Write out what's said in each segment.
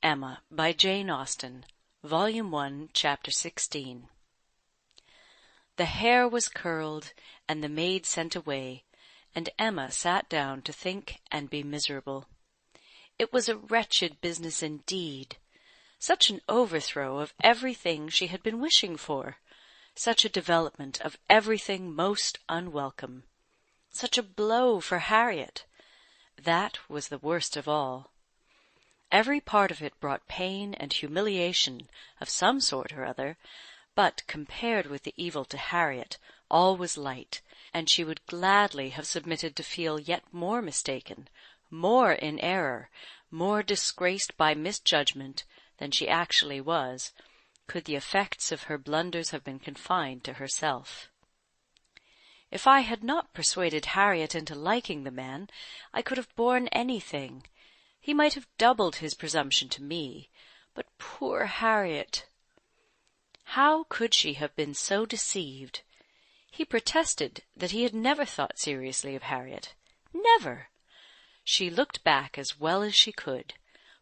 Emma by Jane Austen, Volume 1, Chapter 16. The hair was curled, and the maid sent away, and Emma sat down to think and be miserable. It was a wretched business indeed. Such an overthrow of everything she had been wishing for, such a development of everything most unwelcome, such a blow for Harriet. That was the worst of all. Every part of it brought pain and humiliation of some sort or other, but compared with the evil to Harriet, all was light, and she would gladly have submitted to feel yet more mistaken, more in error, more disgraced by misjudgment than she actually was, could the effects of her blunders have been confined to herself. If I had not persuaded Harriet into liking the man, I could have borne anything. He might have doubled his presumption to me, but poor Harriet! How could she have been so deceived? He protested that he had never thought seriously of Harriet. Never! She looked back as well as she could,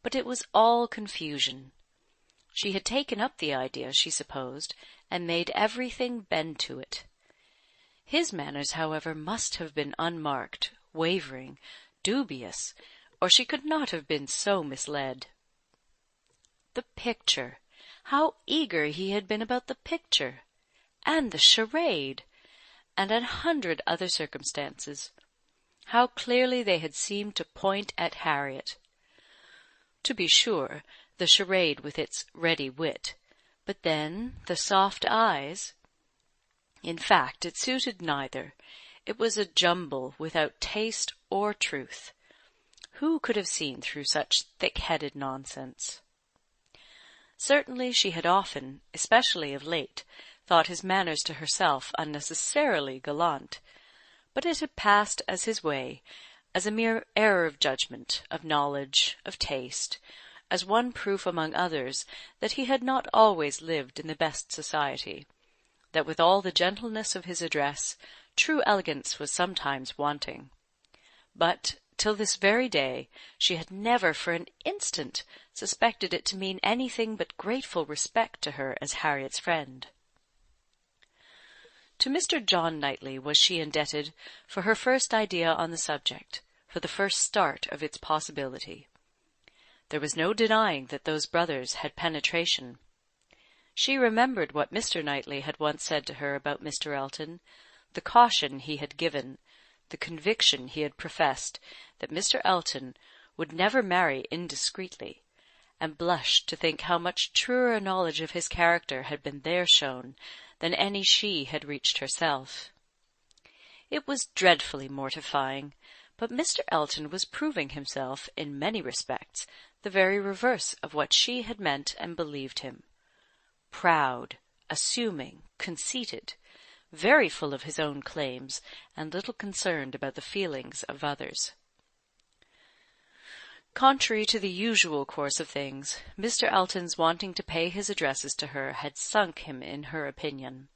but it was all confusion. She had taken up the idea, she supposed, and made everything bend to it. His manners, however, must have been unmarked, wavering, dubious, or she could not have been so misled. The picture! How eager he had been about the picture! And the charade! And 100 other circumstances. How clearly they had seemed to point at Harriet! To be sure, the charade with its ready wit, but then the soft eyes. In fact, it suited neither. It was a jumble without taste or truth. Who could have seen through such thick-headed nonsense? Certainly she had often, especially of late, thought his manners to herself unnecessarily gallant, but it had passed as his way, as a mere error of judgment, of knowledge, of taste, as one proof among others that he had not always lived in the best society, that with all the gentleness of his address, true elegance was sometimes wanting. But till this very day she had never for an instant suspected it to mean anything but grateful respect to her as Harriet's friend. To Mr. John Knightley was she indebted for her first idea on the subject, for the first start of its possibility. There was no denying that those brothers had penetration. She remembered what Mr. Knightley had once said to her about Mr. Elton, the caution he had given, the conviction he had professed that Mr. Elton would never marry indiscreetly, and blushed to think how much truer a knowledge of his character had been there shown than any she had reached herself. It was dreadfully mortifying, but Mr. Elton was proving himself, in many respects, the very reverse of what she had meant and believed him. Proud, assuming, conceited, very full of his own claims, and little concerned about the feelings of others. Contrary to the usual course of things, Mr. Elton's wanting to pay his addresses to her had sunk him in her opinion.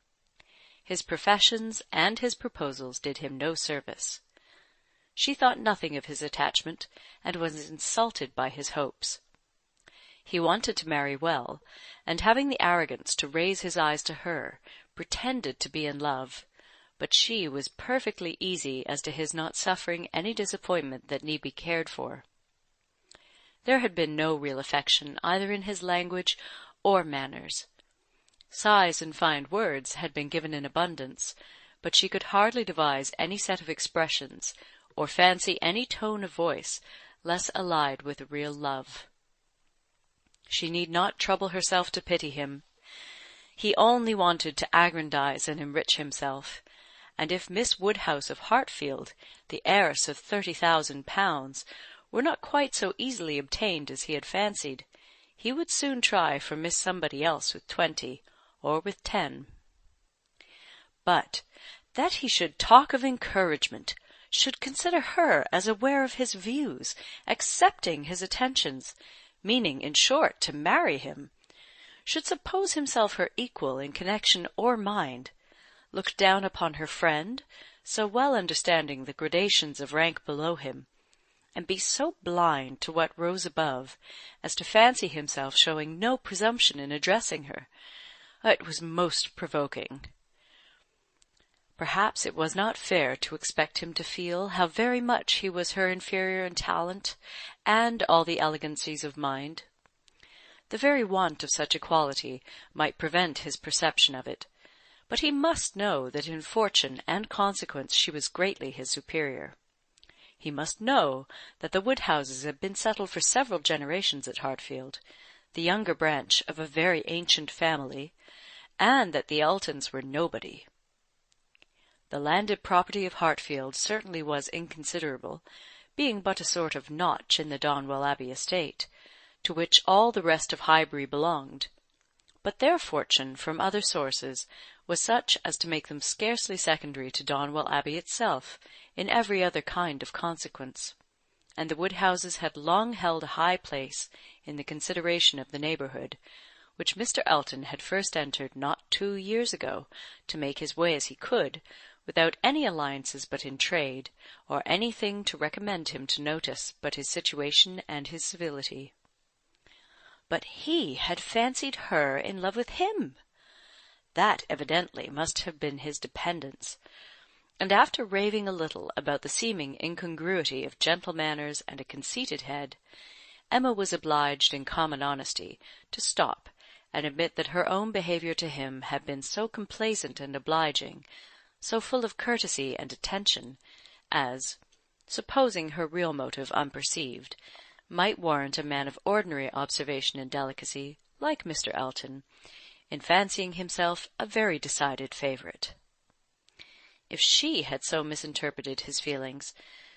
His professions and his proposals did him no service. She thought nothing of his attachment, and was insulted by his hopes. He wanted to marry well, and having the arrogance to raise his eyes to her, pretended to be in love, but she was perfectly easy as to his not suffering any disappointment that need be cared for. There had been no real affection either in his language or manners. Sighs and fine words had been given in abundance, but she could hardly devise any set of expressions, or fancy any tone of voice, less allied with real love. She need not trouble herself to pity him. He only wanted to aggrandize and enrich himself, and if Miss Woodhouse of Hartfield, the heiress of £30,000, were not quite so easily obtained as he had fancied, he would soon try for Miss Somebody else with 20, or with 10. But that he should talk of encouragement, should consider her as aware of his views, accepting his attentions, meaning, in short, to marry him, should suppose himself her equal in connection or mind, look down upon her friend, so well understanding the gradations of rank below him, and be so blind to what rose above as to fancy himself showing no presumption in addressing her. It was most provoking. Perhaps it was not fair to expect him to feel how very much he was her inferior in talent and all the elegancies of mind. The very want of such equality might prevent his perception of it, but he must know that in fortune and consequence she was greatly his superior. He must know that the Woodhouses had been settled for several generations at Hartfield, the younger branch of a very ancient family, and that the Eltons were nobody. The landed property of Hartfield certainly was inconsiderable, being but a sort of notch in the Donwell Abbey estate, to which all the rest of Highbury belonged, but their fortune from other sources was such as to make them scarcely secondary to Donwell Abbey itself in every other kind of consequence, and the Woodhouses had long held a high place in the consideration of the neighbourhood, which Mr. Elton had first entered not 2 years ago to make his way as he could, without any alliances but in trade, or anything to recommend him to notice but his situation and his civility. But he had fancied her in love with him. That evidently must have been his dependence, and after raving a little about the seeming incongruity of gentle manners and a conceited head, Emma was obliged in common honesty to stop and admit that her own behaviour to him had been so complaisant and obliging, so full of courtesy and attention, as, supposing her real motive unperceived, might warrant a man of ordinary observation and delicacy, like Mr. Elton, in fancying himself a very decided favourite. If she had so misinterpreted his feelings,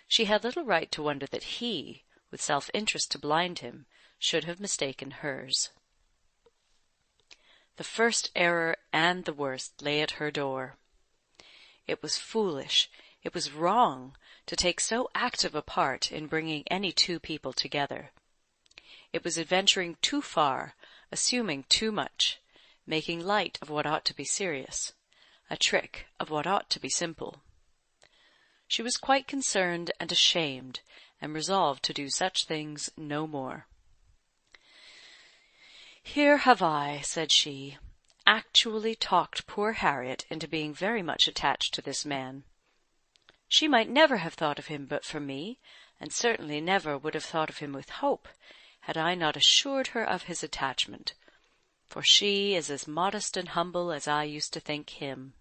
she had little right to wonder that he, with self-interest to blind him, should have mistaken hers. The first error and the worst lay at her door. It was foolish, it was wrong, to take so active a part in bringing any two people together. It was adventuring too far, assuming too much, making light of what ought to be serious, a trick of what ought to be simple. She was quite concerned and ashamed, and resolved to do such things no more. "Here have I," said she, "actually talked poor Harriet into being very much attached to this man. She might never have thought of him but for me, and certainly never would have thought of him with hope, had I not assured her of his attachment, for she is as modest and humble as I used to think him.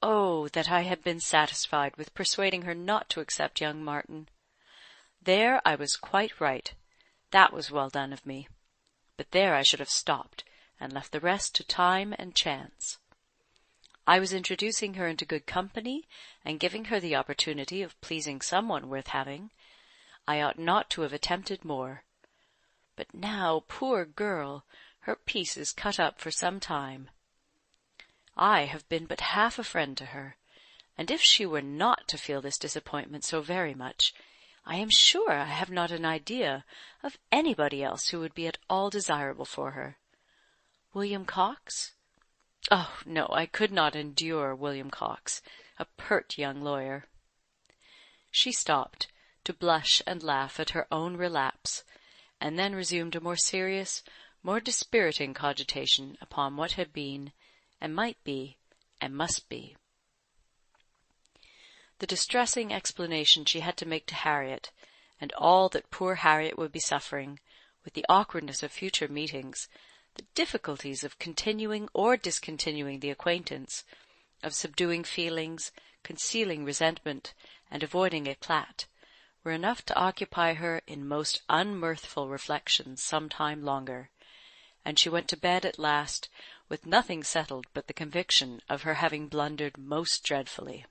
Oh, that I had been satisfied with persuading her not to accept young Martin! There I was quite right. That was well done of me. But there I should have stopped, and left the rest to time and chance. I was introducing her into good company, and giving her the opportunity of pleasing some one worth having. I ought not to have attempted more. But now, poor girl, her peace is cut up for some time. I have been but half a friend to her, and if she were not to feel this disappointment so very much, I am sure I have not an idea of anybody else who would be at all desirable for her. William Cox? Oh, no, I could not endure William Cox, a pert young lawyer." She stopped, to blush and laugh at her own relapse, and then resumed a more serious, more dispiriting cogitation upon what had been, and might be, and must be. The distressing explanation she had to make to Harriet, and all that poor Harriet would be suffering, with the awkwardness of future meetings, the difficulties of continuing or discontinuing the acquaintance, of subduing feelings, concealing resentment, and avoiding éclat, were enough to occupy her in most unmirthful reflections some time longer, and she went to bed at last with nothing settled but the conviction of her having blundered most dreadfully.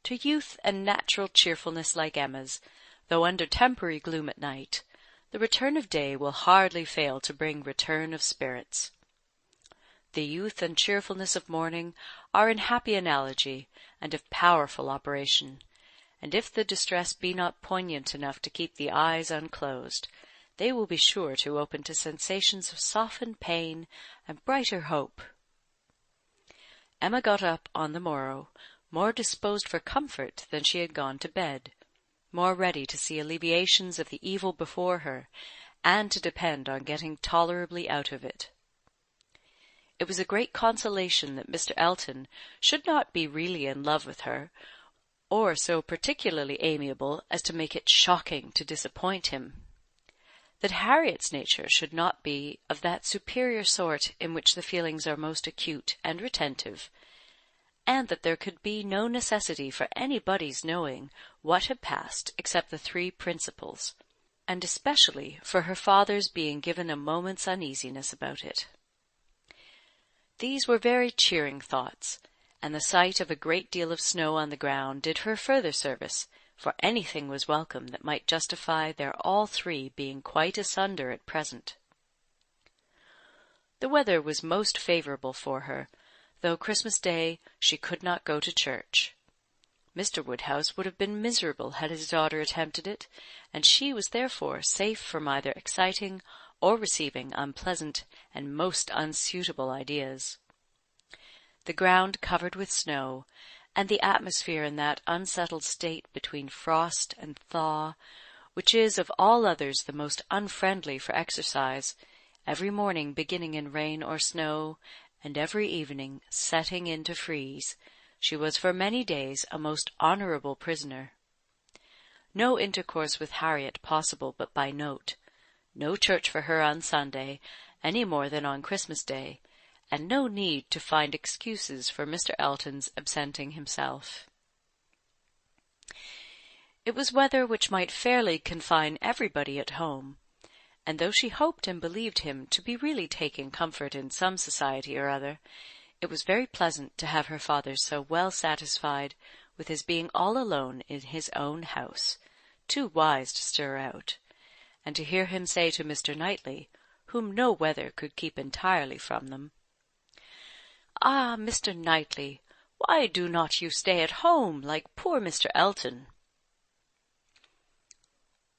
To youth and natural cheerfulness like Emma's, though under temporary gloom at night, the return of day will hardly fail to bring return of spirits. The youth and cheerfulness of morning are in happy analogy, and of powerful operation, and if the distress be not poignant enough to keep the eyes unclosed, they will be sure to open to sensations of softened pain and brighter hope. Emma got up on the morrow, more disposed for comfort than she had gone to bed, more ready to see alleviations of the evil before her, and to depend on getting tolerably out of it. It was a great consolation that Mr. Elton should not be really in love with her, or so particularly amiable as to make it shocking to disappoint him; that Harriet's nature should not be of that superior sort in which the feelings are most acute and retentive, and that there could be no necessity for anybody's knowing what had passed except the three principals, and especially for her father's being given a moment's uneasiness about it. These were very cheering thoughts, and the sight of a great deal of snow on the ground did her further service, for anything was welcome that might justify their all three being quite asunder at present. The weather was most favourable for her, though Christmas Day she could not go to church. Mr. Woodhouse would have been miserable had his daughter attempted it, and she was therefore safe from either exciting or receiving unpleasant and most unsuitable ideas. The ground covered with snow, and the atmosphere in that unsettled state between frost and thaw, which is of all others the most unfriendly for exercise, every morning beginning in rain or snow, and every evening setting in to freeze, she was for many days a most honourable prisoner. No intercourse with Harriet possible but by note, no church for her on Sunday, any more than on Christmas Day, and no need to find excuses for Mr. Elton's absenting himself. It was weather which might fairly confine everybody at home, and though she hoped and believed him to be really taking comfort in some society or other, it was very pleasant to have her father so well satisfied with his being all alone in his own house, too wise to stir out, and to hear him say to Mr. Knightley, whom no weather could keep entirely from them, "Ah, Mr. Knightley, why do not you stay at home, like poor Mr. Elton?"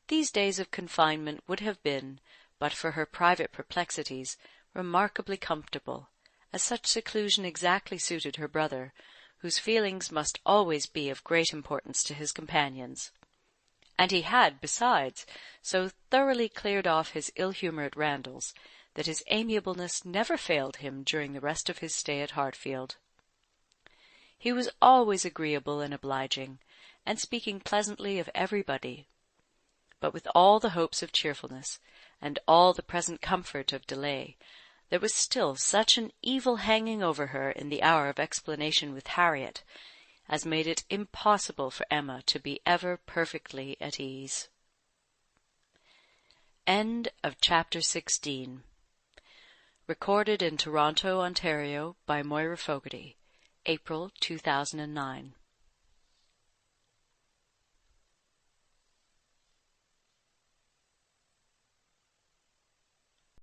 These days of confinement would have been, but for her private perplexities, remarkably comfortable, as such seclusion exactly suited her brother, whose feelings must always be of great importance to his companions; and he had, besides, so thoroughly cleared off his ill-humour at Randalls, that his amiableness never failed him during the rest of his stay at Hartfield. He was always agreeable and obliging, and speaking pleasantly of everybody; but with all the hopes of cheerfulness, and all the present comfort of delay, there was still such an evil hanging over her in the hour of explanation with Harriet, as made it impossible for Emma to be ever perfectly at ease. End of Chapter 16. Recorded in Toronto, Ontario by Moira Fogarty, April 2009.